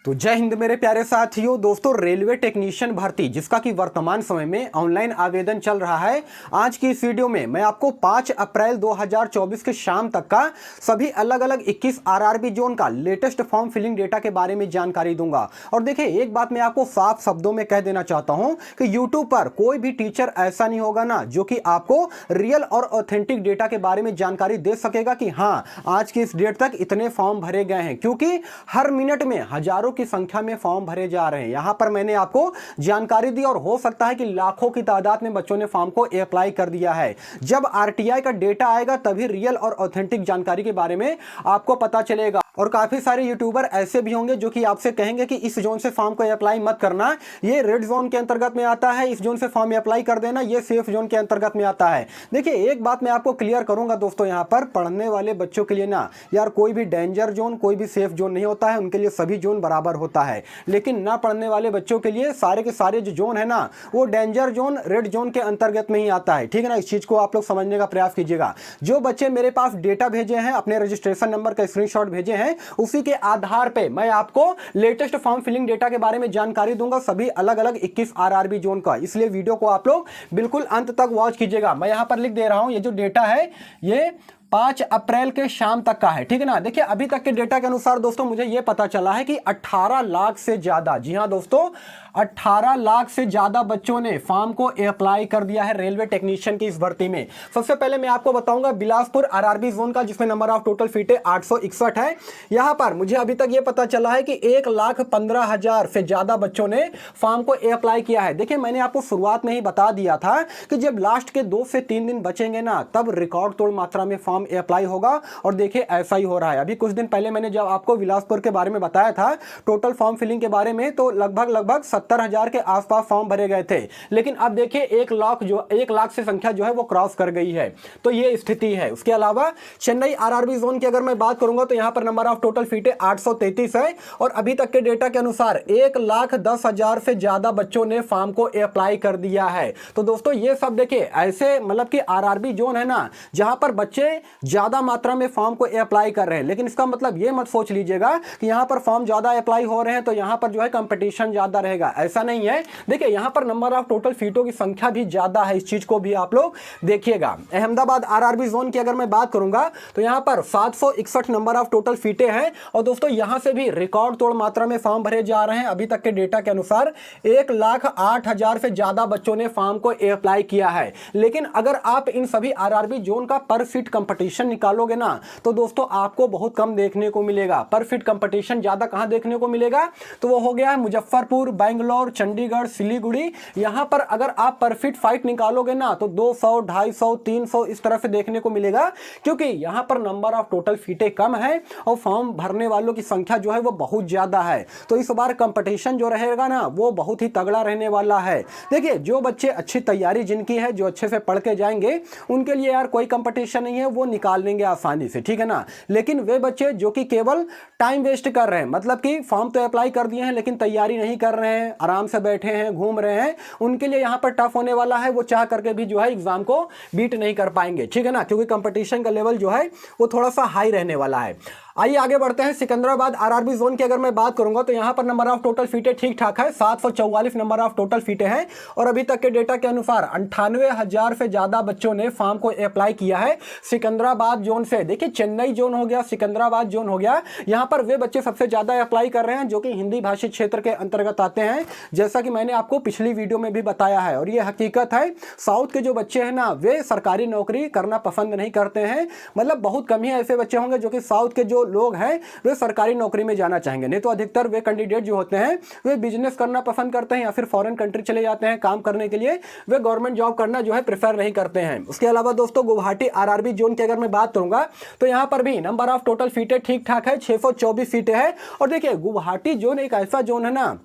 तो जय हिंद मेरे प्यारे साथियों। दोस्तों, रेलवे टेक्नीशियन भर्ती जिसका कि वर्तमान समय में ऑनलाइन आवेदन चल रहा है, आज की इस वीडियो में मैं आपको 5 अप्रैल 2024 के शाम तक का सभी अलग अलग 21 आरआरबी जोन का लेटेस्ट फॉर्म फिलिंग डेटा के बारे में जानकारी दूंगा। और देखिए, एक बात मैं आपको साफ शब्दों में कह देना चाहता हूं कि यूट्यूब पर कोई भी टीचर ऐसा नहीं होगा ना जो कि आपको रियल और ऑथेंटिक डेटा के बारे में जानकारी दे सकेगा कि हाँ, आज की इस डेट तक इतने फॉर्म भरे गए हैं, क्योंकि हर मिनट में हजारों की संख्या में फॉर्म भरे जा रहे हैं। यहां पर मैंने आपको जानकारी दी और हो सकता है कि लाखों की तादाद में बच्चों ने फॉर्म को अप्लाई कर दिया है। जब आरटीआई का डेटा आएगा तभी रियल और ऑथेंटिक जानकारी के बारे में आपको पता चलेगा। और काफी सारे यूट्यूबर ऐसे भी होंगे जो कि आपसे कहेंगे कि इस जोन से फॉर्म को अप्लाई मत करना, ये रेड जोन के अंतर्गत में आता है, इस जोन से फॉर्म अप्लाई कर देना, ये सेफ जोन के अंतर्गत में आता है। देखिए, एक बात मैं आपको क्लियर करूंगा दोस्तों, यहां पर पढ़ने वाले बच्चों के लिए ना यार कोई भी डेंजर जोन, कोई भी सेफ जोन नहीं होता है, उनके लिए सभी जोन बराबर होता है। लेकिन ना पढ़ने वाले बच्चों के लिए सारे के सारे जो जोन है ना, वो डेंजर जोन, रेड जोन के अंतर्गत में ही आता है। ठीक है ना, इस चीज को आप लोग समझने का प्रयास कीजिएगा। जो बच्चे मेरे पास डेटा भेजे हैं, अपने रजिस्ट्रेशन नंबर का स्क्रीनशॉट भेजे हैं, उसी के आधार पे मैं आपको लेटेस्ट फॉर्म फिलिंग डेटा के बारे में जानकारी दूंगा, सभी अलग अलग 21 आरआरबी जोन का। इसलिए वीडियो को आप लोग बिल्कुल अंत तक वॉच कीजिएगा। मैं यहां पर लिख दे रहा हूं, ये जो डेटा है ये 5 अप्रैल के शाम तक का है। ठीक है ना। देखिए, अभी तक के डेटा के अनुसार दोस्तों मुझे यह पता चला है कि 18 लाख से ज्यादा, जी हां दोस्तों, 18 लाख से ज्यादा बच्चों ने फॉर्म को अप्लाई कर दिया है रेलवे टेक्नीशियन की इस भर्ती में। सबसे पहले मैं आपको बताऊंगा बिलासपुर आरआरबी जोन का, जिसमें नंबर ऑफ टोटल सीटें 861 है। यहां पर मुझे अभी तक यह पता चला है कि 1,15,000 से ज्यादा बच्चों ने फॉर्म को अप्लाई किया है। देखिए, मैंने आपको शुरुआत में ही बता दिया था कि जब लास्ट के 2 से 3 दिन बचेंगे ना, तब रिकॉर्ड तोड़ मात्रा में फॉर्म अप्लाई होगा। और देखिए, ऐसा ही हो रहा है। अभी कुछ दिन पहले मैंने जब आपको बिलासपुर के बारे में बताया था, टोटल फॉर्म फिलिंग के बारे में, तो लगभग 70,000 के आसपास फॉर्म भरे गए थे। लेकिन अब देखिए 1 लाख से संख्या जो है वो क्रॉस कर गई है। तो ये स्थिति है। उसके अलावा चेन्नई आरआरबी जोन की अगर मैं बात करूंगा तो यहां पर नंबर ऑफ टोटल सीटें 833 है। और अभी तक के डेटा के अनुसार 1,10,000 से ज्यादा बच्चों ने फॉर्म को अप्लाई कर दिया है। तो दोस्तों, ये सब देखिए ऐसे मतलब कि आरआरबी जोन है ना, जहां पर बच्चे ज्यादा मात्रा में फॉर्म को अप्लाई कर रहे हैं। लेकिन इसका मतलब ये मत सोच लीजिएगा कि यहां पर फॉर्म ज्यादा अप्लाई हो रहे हैं तो यहां पर जो है कंपटीशन ज्यादा रहेगा, ऐसा नहीं है। देखिए, यहां पर नंबर ऑफ टोटल सीटों की संख्या भी ज्यादा है, इस चीज को भी आप लोग देखिएगा। अहमदाबाद आरआरबी जोन की अगर मैं बात करूंगा तो यहां पर 761 नंबर ऑफ टोटल सीटें हैं। और दोस्तों, यहां से भी रिकॉर्ड तोड़ मात्रा में फॉर्म भरे जा रहे हैं। अभी तक के डेटा के अनुसार 1,08,000 से ज्यादा बच्चों ने फॉर्म को अप्लाई किया है। लेकिन अगर आप इन सभी आरआरबी जोन का पर सीट कंपटीशन निकालोगे ना, तो दोस्तों आपको बहुत कम देखने को मिलेगा। पर फीट कंपटीशन ज्यादा कहां देखने को मिलेगा, तो वो हो गया है मुजफ्फरपुर, बेंगलोर, चंडीगढ़, सिलीगुड़ी। यहां पर अगर आप पर फीट फाइट निकालोगे ना तो 200, 250, 300 इस तरह से देखने को मिलेगा, क्योंकि यहां पर नंबर ऑफ टोटल सीटें कम है और फॉर्म भरने वालों की संख्या जो है वो बहुत ज्यादा है। तो इस बार कंपटीशन जो रहेगा ना, वो बहुत ही तगड़ा रहने वाला है। देखिए, जो बच्चे अच्छी तैयारी जिनकी है, जो अच्छे से पढ़ के जाएंगे, उनके लिए यार कोई कंपटीशन नहीं है, वो निकाल लेंगे आसानी से। ठीक है ना। लेकिन वे बच्चे जो कि केवल टाइम वेस्ट कर रहे हैं, मतलब कि फॉर्म तो अप्लाई कर दिए हैं लेकिन तैयारी नहीं कर रहे हैं, आराम से बैठे हैं, घूम रहे हैं, उनके लिए यहां पर टफ होने वाला है। वो चाह करके भी जो है एग्जाम को बीट नहीं कर पाएंगे। ठीक है ना, क्योंकि कंपटीशन का लेवल जो है वो थोड़ा सा हाई रहने वाला है। आइए आगे बढ़ते हैं। सिकंदराबाद आरआरबी जोन की अगर मैं बात करूंगा तो यहां पर नंबर ऑफ टोटल सीटें ठीक ठाक है, 744 नंबर ऑफ टोटल सीटें हैं। और अभी तक के डेटा के अनुसार 98,000 से ज्यादा बच्चों ने फॉर्म को अप्लाई किया है सिकंदराबाद जोन से। देखिए, चेन्नई जोन हो गया, सिकंदराबाद जोन हो गया, यहां पर वे बच्चे सबसे ज्यादा अप्लाई कर रहे हैं जो कि हिंदी भाषी क्षेत्र के अंतर्गत आते हैं, जैसा कि मैंने आपको पिछली वीडियो में भी बताया है। और यह हकीकत है, साउथ के जो बच्चे हैं ना, वे सरकारी नौकरी करना पसंद नहीं करते हैं। मतलब बहुत कम ही ऐसे बच्चे होंगे जो कि साउथ के जो लोग हैं वे सरकारी नौकरी में जाना चाहेंगे, नहीं तो अधिकतर वे कैंडिडेट जो होते हैं वे बिजनेस करना पसंद करते हैं या फिर फॉरेन कंट्री चले जाते हैं काम करने के लिए। वे गवर्नमेंट जॉब करना जो है प्रेफर नहीं करते हैं। उसके अलावा दोस्तों, गुवाहाटी आरआरबी जोन की अगर मैं बात करूंगा तो यहां पर भी नंबर ऑफ टोटल सीटें ठीक ठाक है, 624 सीटें हैं। और देखिए, गुवाहाटी जोन एक ऐसा जोन है ना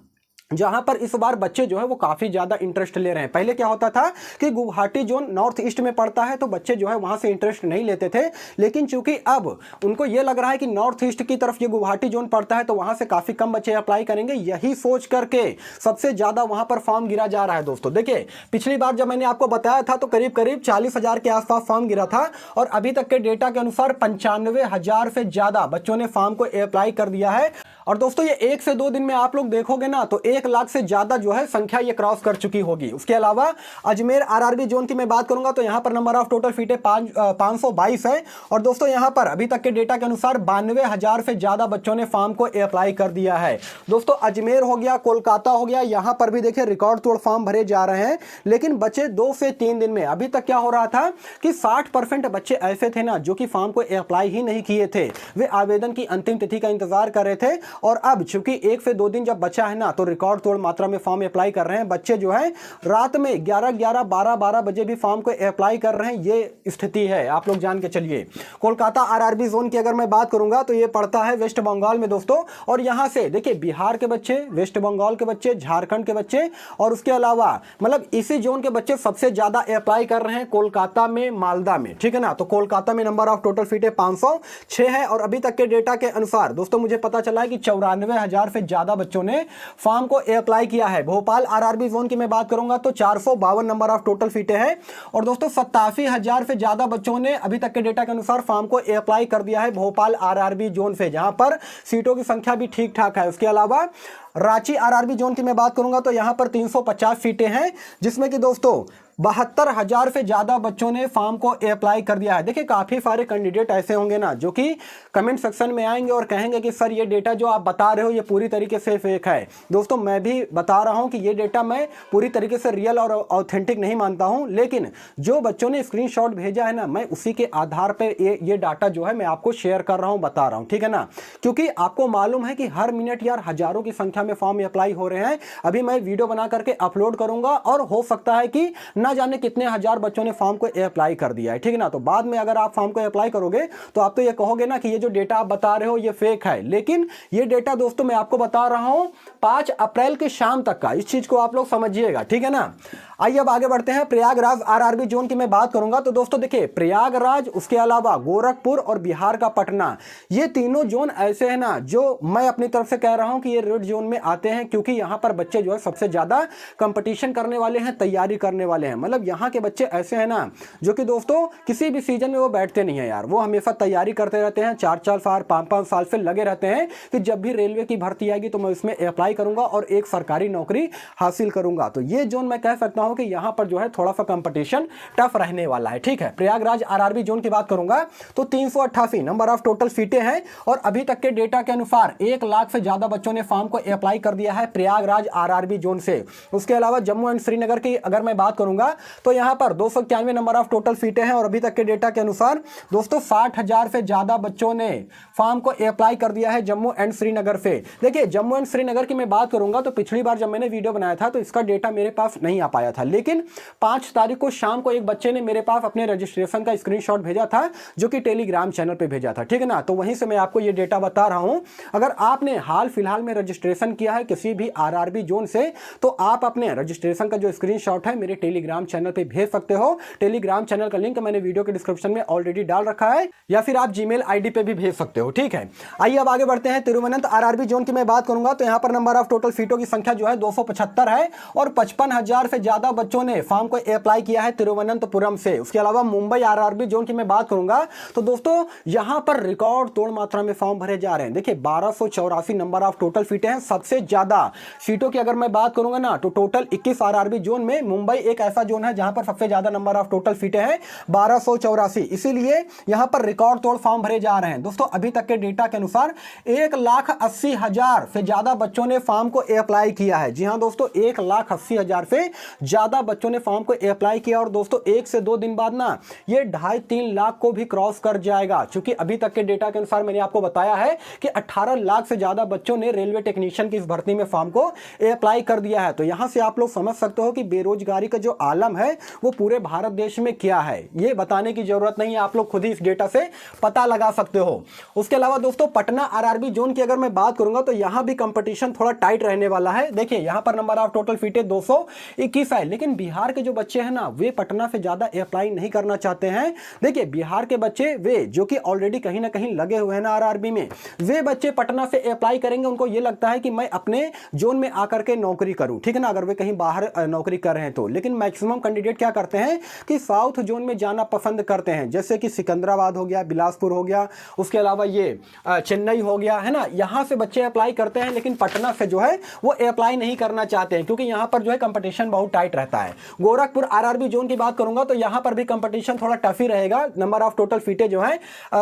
जहां पर इस बार बच्चे जो है वो काफी ज्यादा इंटरेस्ट ले रहे हैं। पहले क्या होता था कि गुवाहाटी जोन नॉर्थ ईस्ट में पड़ता है तो बच्चे जो है वहां से इंटरेस्ट नहीं लेते थे। लेकिन चूंकि अब उनको ये लग रहा है कि नॉर्थ ईस्ट की तरफ ये गुवाहाटी जोन पड़ता है तो वहां से काफी कम बच्चे अप्लाई करेंगे, यही सोच करके सबसे ज्यादा वहां पर फॉर्म गिरा जा रहा है। दोस्तों देखिए, पिछली बार जब मैंने आपको बताया था तो करीब करीब 40,000 के आसपास फॉर्म गिरा था और अभी तक के डेटा के अनुसार 95,000 से ज्यादा बच्चों ने फॉर्म को अप्लाई कर दिया है। और दोस्तों ये 1 से 2 दिन में आप लोग देखोगे ना तो 1 लाख से ज्यादा जो है संख्या ये क्रॉस कर चुकी होगी। उसके अलावा अजमेर आरआरबी जोन की मैं बात करूंगा तो यहां पर नंबर ऑफ टोटल सीटें 522 है। और दोस्तों यहां पर अभी तक के डेटा के अनुसार 92,000 से ज्यादा बच्चों ने फॉर्म को अप्लाई कर दिया है। दोस्तों अजमेर हो गया, कोलकाता हो गया, यहां पर भी देखिए रिकॉर्ड तोड़ फॉर्म भरे जा रहे हैं। लेकिन बचे 2 से 3 दिन में। अभी तक क्या हो रहा था कि 60% बच्चे ऐसे थे ना जो कि फॉर्म को अप्लाई ही नहीं किए थे, वे आवेदन की अंतिम तिथि का इंतजार कर रहे थे। और अब चूंकि 1 से 2 दिन जब बचा है ना तो रिकॉर्ड तोड़ मात्रा में फॉर्म अप्लाई कर रहे हैं। बच्चे जो है रात में 11-11, 12-12 बजे भी फॉर्म को अप्लाई कर रहे हैं। ये स्थिति है, आप लोग जान के चलिए। कोलकाता आरआरबी जोन की अगर मैं बात करूंगा तो ये पड़ता है वेस्ट बंगाल में दोस्तों। और यहां से देखिए बिहार के बच्चे, वेस्ट बंगाल के बच्चे, झारखंड के बच्चे और उसके अलावा मतलब इसी जोन के बच्चे सबसे ज्यादा अप्लाई कर रहे हैं कोलकाता में, मालदा में, ठीक है ना। तो कोलकाता में नंबर ऑफ टोटल सीटें 506 है। और अभी तक के डेटा के अनुसार दोस्तों मुझे पता चला है कि 94,000 से ज्यादा बच्चों ने फॉर्म को अप्लाई किया है। भोपाल आरआरबी जोन की मैं बात करूंगा तो 452 नंबर ऑफ टोटल सीटें हैं। और दोस्तों 87,000 से ज्यादा बच्चों ने अभी तक के डेटा के अनुसार फॉर्म को अप्लाई कर दिया है भोपाल आरआरबी जोन से, जहां पर सीटों की संख्या भी ठीक ठाक है। उसके अलावा रांची आरआरबी जोन की मैं बात करूंगा तो यहां पर 350 सीटें हैं, जिसमें कि दोस्तों 72,000 से ज्यादा बच्चों ने फॉर्म को अप्लाई कर दिया है। देखिए काफी सारे कैंडिडेट ऐसे होंगे ना जो कि कमेंट सेक्शन में आएंगे और कहेंगे कि सर ये डेटा जो आप बता रहे हो ये पूरी तरीके से फेक है। दोस्तों मैं भी बता रहा हूं कि ये डेटा मैं पूरी तरीके से रियल और ऑथेंटिक नहीं मानता हूं, लेकिन जो बच्चों ने स्क्रीनशॉट भेजा है ना मैं उसी के आधार पर ये डाटा जो है मैं आपको शेयर कर रहा हूं, बता रहा हूं, ठीक है ना। क्योंकि आपको मालूम है कि हर मिनट यार हजारों की संख्या में फॉर्म अप्लाई हो रहे हैं। अभी मैं वीडियो बना करके अपलोड करूंगा और हो सकता है कि ना जाने कितने हजार बच्चों ने फॉर्म को अप्लाई कर दिया है, ठीक है ना। तो बाद में अगर आप फॉर्म को अप्लाई करोगे तो आप तो ये कहोगे ना कि ये जो डेटा आप बता रहे हो ये फेक है। लेकिन ये डेटा दोस्तों मैं आपको बता रहा हूं 5 अप्रैल के शाम तक का, इस चीज को आप लोग समझिएगा, ठीक है ना। आइए अब आगे बढ़ते हैं। प्रयागराज आरआरबी जोन की मैं बात करूंगा तो दोस्तों देखिए प्रयागराज, उसके अलावा गोरखपुर और बिहार का पटना, ये तीनों जोन ऐसे हैं ना जो मैं अपनी तरफ से कह रहा हूं कि ये रेड जोन में आते हैं, क्योंकि यहां पर बच्चे जो है सबसे ज्यादा कंपटीशन करने वाले हैं, तैयारी करने वाले हैं। मतलब यहाँ के बच्चे ऐसे हैं ना जो कि दोस्तों किसी भी सीजन में वो बैठते नहीं है यार, वो हमेशा तैयारी करते रहते हैं। 4-4 साल 5-5 साल से लगे रहते हैं कि जब भी रेलवे की भर्ती आएगी तो मैं उसमें अप्लाई करूंगा और एक सरकारी नौकरी हासिल करूंगा। तो ये जोन मैं कह सकता हूं कि यहां पर जो है थोड़ा सा कंपटीशन टफ रहने वाला है, ठीक है। प्रयागराज आरआरबी जोन की बात करूंगा तो 388 नंबर ऑफ टोटल सीटें हैं। और अभी तक के डेटा के अनुसार 1 लाख से ज्यादा बच्चों ने फॉर्म को अप्लाई कर दिया है प्रयागराज आरआरबी जोन से। उसके अलावा जम्मू एंड श्रीनगर की अगर मैं बात करूंगा तो यहां पर 291 नंबर ऑफ टोटल सीटें हैं। और अभी तक के डेटा के अनुसार दोस्तों 60,000 से ज्यादा बच्चों ने फॉर्म को अप्लाई कर दिया है जम्मू एंड श्रीनगर से। देखिए जम्मू एंड श्रीनगर की मैं बात करूंगा तो पिछली बार जब मैंने वीडियो बनाया था तो इसका डेटा मेरे पास नहीं आ पाया था, लेकिन 5 तारीख को शाम को एक बच्चे ने मेरे पास अपने रजिस्ट्रेशन का स्क्रीनशॉट भेजा था जो कि टेलीग्राम चैनल पे भेजा था, ठीक है ना। तो वहीं से मैं आपको ये डेटा बता रहा हूं। अगर आपने हाल फिलहाल में रजिस्ट्रेशन किया है किसी भी आरआरबी जोन से तो आप अपने रजिस्ट्रेशन का जो स्क्रीनशॉट है मेरे टेलीग्राम चैनल पे भेज सकते हो। टेलीग्राम चैनल का लिंक मैंने वीडियो के डिस्क्रिप्शन में ऑलरेडी डाल रखा है, या फिर आप जीमेल आईडी पे भी भेज सकते हो, ठीक है। आइए अब आगे बढ़ते हैं। तिरुवनंत आरआरबी जोन की मैं बात करूंगा तो यहां पर नंबर ऑफ टोटल सीटों की संख्या जो है 275 है और 55,000 से ज्यादा बच्चों ने फॉर्म को अप्लाई किया है तिरुवनंतपुरम से। उसके अलावा मुंबई आरआरबी जोन की मैं बात करूंगा तो दोस्तों यहां पर रिकॉर्ड तोड़ मात्रा में फॉर्म भरे जा रहे हैं। देखिए 1284 नंबर ऑफ टोटल सीटें हैं। सबसे ज्यादा सीटों की अगर मैं बात करूंगा ना तो टोटल 21 आरआरबी जोन में मुंबई एक ऐसा जोन है जहां पर सबसे ज्यादा नंबर ऑफ टोटल सीटें हैं 1284, इसीलिए यहां पर रिकॉर्ड तोड़ फॉर्म भरे जा रहे हैं। दोस्तों अभी तक के डेटा के अनुसार 1,80,000 से ज्यादा बच्चों ने फॉर्म को अप्लाई किया है। जी हां दोस्तों 1,80,000 से ज्यादा बच्चों ने फॉर्म को अप्लाई किया और दोस्तों 1 से 2 दिन बाद ना ये 2.5-3 लाख को भी क्रॉस कर जाएगा, क्योंकि अभी तक के डेटा के अनुसार मैंने आपको बताया है कि 18 लाख से ज्यादा बच्चों ने रेलवे टेक्नीशियन की इस भर्ती में फॉर्म को अप्लाई कर दिया है। तो यहां से आप लोग समझ सकते हो कि बेरोजगारी का जो आलम है वो पूरे भारत देश में क्या है, ये बताने की जरूरत नहीं है, आप लोग खुद ही इस डेटा से पता लगा सकते हो। उसके अलावा दोस्तों पटना आरआरबी जोन की अगर मैं बात करूंगा तो यहां भी कंपटीशन थोड़ा थोड़ा टाइट रहने वाला है। देखिए यहाँ पर नंबर ऑफ टोटल सीटें 221 है, लेकिन बिहार के जो बच्चे हैं ना वे पटना से ज़्यादा अप्लाई नहीं करना चाहते हैं। देखिए बिहार के बच्चे वे जो कि ऑलरेडी कहीं ना कहीं लगे हुए हैं ना आरआरबी में, वे बच्चे पटना से अप्लाई करेंगे। उनको ये लगता है कि मैं अपने जोन में आकर के नौकरी करूं, ठीक है ना, अगर वे कहीं बाहर नौकरी कर रहे हैं तो। लेकिन मैक्सिमम कैंडिडेट क्या करते हैं कि साउथ जोन में जाना पसंद करते हैं, जैसे कि सिकंदराबाद हो गया, बिलासपुर हो गया, उसके अलावा ये चेन्नई हो गया, है ना, यहां से बच्चे अप्लाई करते हैं। लेकिन पटना से जो है वो अप्लाई नहीं करना चाहते हैं, क्योंकि यहां पर जो है कंपटीशन बहुत टाइट रहता है। गोरखपुर आरआरबी जोन की बात करूंगा तो यहां पर भी कंपटीशन थोड़ा टफ ही रहेगा। नंबर ऑफ टोटल सीटें जो है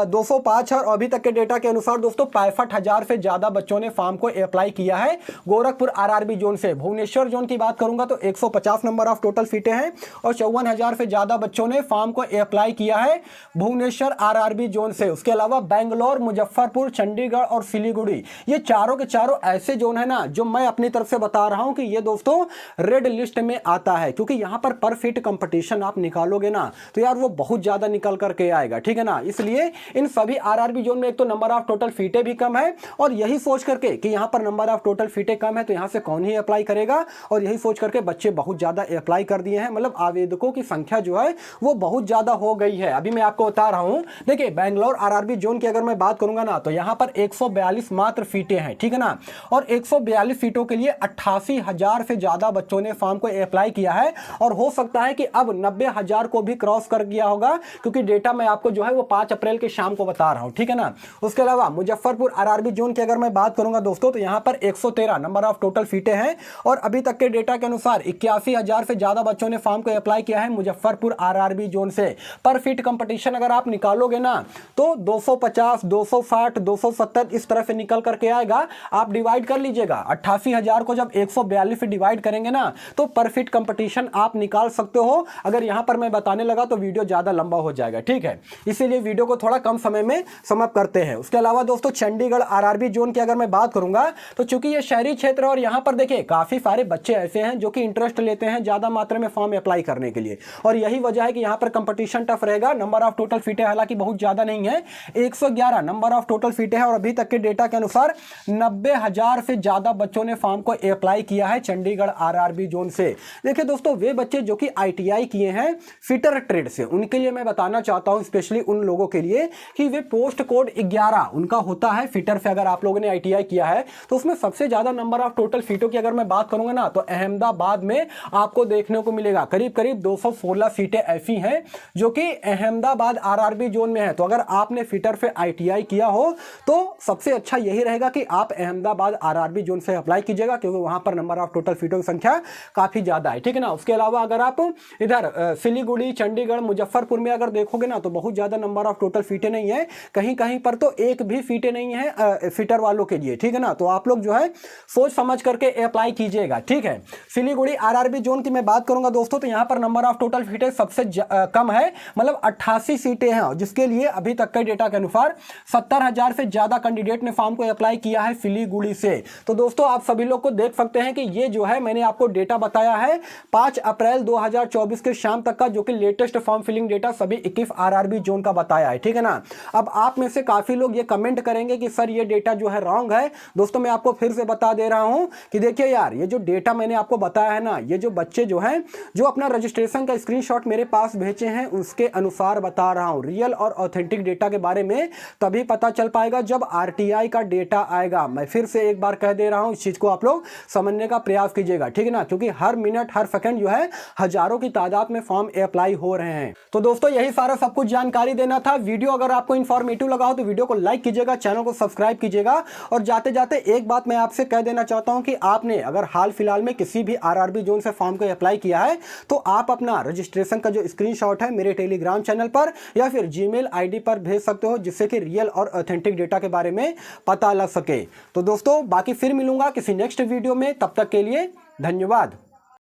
205 है, और अभी तक के डेटा के अनुसार दोस्तों 65,000 से ज्यादा बच्चों ने फॉर्म को अप्लाई किया है गोरखपुर आरआरबी जोन से। भुवनेश्वर जोन की बात करूंगा तो 150 नंबर ऑफ टोटल सीटें हैं, और 54,000 से ज्यादा बच्चों ने फॉर्म को अप्लाई किया है भुवनेश्वर आरआरबी जोन से। उसके अलावा बेंगलोर, मुजफ्फरपुर, चंडीगढ़ और सिलीगुड़ी, ये चारों के चारों ऐसे जोन है ना जो मैं अपनी तरफ से बता रहा हूं कि ये दोस्तों रेड लिस्ट में आता है, क्योंकि यहां पर पर फीट कंपटीशन आप निकालोगे ना तो यार वो बहुत ज्यादा निकल करके आएगा, ठीक है ना। इसलिए इन सभी आरआरबी जोन में एक तो नंबर ऑफ टोटल सीटें भी कम है, और यही सोच करके कि यहां पर नंबर ऑफ टोटल सीटें कम है तो यहां से कौन ही अप्लाई करेगा, और यही सोच करके बच्चे बहुत ज्यादा अप्लाई कर दिए हैं। मतलब आवेदकों की संख्या जो है वो बहुत ज्यादा हो गई है। अभी मैं आपको बता रहा हूं, देखिए बेंगलोर आरआरबी जोन की अगर मैं बात करूंगा ना तो यहां पर 142 मात्र सीटें हैं, ठीक है ना, और 142 सीटों के लिए 88,000 से ज्यादा बच्चों ने फॉर्म को अप्लाई किया है, और हो सकता है कि अब 90,000 को भी क्रॉस कर गया होगा, क्योंकि डेटा मैं आपको जो है वो 5 अप्रैल के शाम को बता रहा हूं, ठीक है ना। उसके अलावा मुजफ्फरपुर आरआरबी जोन की अगर मैं बात करूंगा दोस्तों तो यहां पर 113 नंबर ऑफ टोटल सीटें हैं, और अभी तक के डेटा के अनुसार 81,000 से ज्यादा बच्चों ने फॉर्म को अप्लाई किया है मुजफ्फरपुर आरआरबी जोन से। पर फीट कंपटीशन अगर आप निकालोगे ना तो 250, 260, 270 इस तरह से निकल करके आएगा। आप डिवाइड कर लीजिएगा, 88,000 को जब 142 से डिवाइड करेंगे ना तो पर फीट कंपटीशन आप निकाल सकते हो। अगर यहां पर मैं बताने लगा तो वीडियो ज्यादा लंबा हो जाएगा, ठीक है, इसीलिए वीडियो को थोड़ा कम समय में समाप्त करते हैं। उसके अलावा दोस्तों चंडीगढ़ आरआरबी जोन की अगर मैं बात करूंगा तो चूंकि ये शहरी क्षेत्र है और यहां पर देखिए काफी सारे बच्चे ऐसे हैं जो कि इंटरेस्ट लेते हैं ज्यादा मात्रा में फॉर्म अप्लाई करने के लिए, और यही वजह है कि यहां पर कंपटीशन टफ रहेगा। नंबर ऑफ टोटल सीटें हालांकि बहुत ज्यादा नहीं है, 111 नंबर ऑफ टोटल सीटें हैं, और अभी तक के डेटा के अनुसार 90,000 से ज्यादा बच्चों ने फॉर्म को अप्लाई किया है चंडीगढ़ आरआरबी जोन से। देखिए दोस्तों वे बच्चे जो कि आईटीआई किए हैं फिटर ट्रेड से, उनके लिए मैं बताना चाहता हूं, स्पेशली उन लोगों के लिए कि वे पोस्ट कोड 11 उनका होता है फिटर से। अगर आप लोगों ने आईटीआई किया है तो उसमें सबसे ज्यादा नंबर ऑफ टोटल सीटों की अगर मैं बात करूंगा ना तो अहमदाबाद में आपको देखने को मिलेगा करीब करीब 216 सीटें ऐसी हैं जो कि अहमदाबाद आरआरबी जोन में है। तो अगर आपने फिटर से आईटीआई किया हो तो सबसे अच्छा यही रहेगा कि आप अहमदाबाद आरआरबी जोन से अप्लाई कीजिएगा, क्योंकि वहां पर नंबर ऑफ टोटल सीटों की संख्या काफी ज्यादा है, ठीक है ना। उसके अलावा अगर आप इधर सिलीगुड़ी, चंडीगढ़, मुजफ्फरपुर में अगर देखोगे ना तो बहुत ज्यादा नंबर ऑफ टोटल सीटें नहीं है, कहीं कहीं पर तो एक भी सीटें नहीं है फिटर वालों के लिए, ठीक है ना। तो आप लोग जो है सोच समझ करके अप्लाई कीजिएगा, ठीक है। सिलीगुड़ी आरआरबी जोन की मैं बात करूंगा दोस्तों तो यहां पर नंबर ऑफ टोटल सीटें सबसे कम है, मतलब 88 सीटें हैं, जिसके लिए अभी तक के डेटा के अनुसार 70,000 से ज्यादा कैंडिडेट ने फॉर्म को अप्लाई किया है सिलीगुड़ी से। तो दोस्तों आप सभी लोग को देख सकते हैं कि ये जो है मैंने आपको डेटा बताया है 5 अप्रैल 2024 के शाम तक का, जो कि लेटेस्ट फॉर्म फिलिंग डेटा सभी 21 आरआरबी जोन का बताया है, ठीक है ना। अब आप में से काफी लोग ये कमेंट करेंगे कि सर ये डेटा जो है रॉन्ग है। दोस्तों मैं आपको फिर से बता दे रहा हूं कि देखिए यार ये जो डेटा मैंने आपको बताया है ना, ये जो बच्चे जो हैं जो अपना रजिस्ट्रेशन का स्क्रीनशॉट मेरे पास भेजे हैं उसके अनुसार बता रहा हूं। रियल और ऑथेंटिक डेटा के बारे में तभी पता चल पाएगा जब आरटीआई का डेटा आएगा। मैं फिर से एक बार कह दे रहा हूं, इस चीज को आप लोग समझने का प्रयास कीजिएगा, ठीक है ना, क्योंकि हर मिनट हर सेकंड जो है हजारों की तादाद में फॉर्म अप्लाई हो रहे हैं। तो दोस्तों यही सारा सब कुछ जानकारी देना था। वीडियो अगर आपको इंफॉर्मेटिव लगा हो तो वीडियो को लाइक कीजिएगा, चैनल को सब्सक्राइब कीजिएगा, और जाते जाते एक बात मैं आपसे कह देना चाहता हूं कि आपने अगर हाल फिलहाल में किसी भी आरआरबी जोन से फॉर्म को अप्लाई किया है तो आप अपना रजिस्ट्रेशन का जो स्क्रीनशॉट है मेरे टेलीग्राम चैनल पर या फिर जीमेल आईडी पर भेज सकते हो, जिससे कि रियल और ऑथेंटिक डेटा के बारे में पता लग सके। तो दोस्तों बाकी फिर मिलूंगा किसी नेक्स्ट वीडियो में, तब तक के लिए धन्यवाद।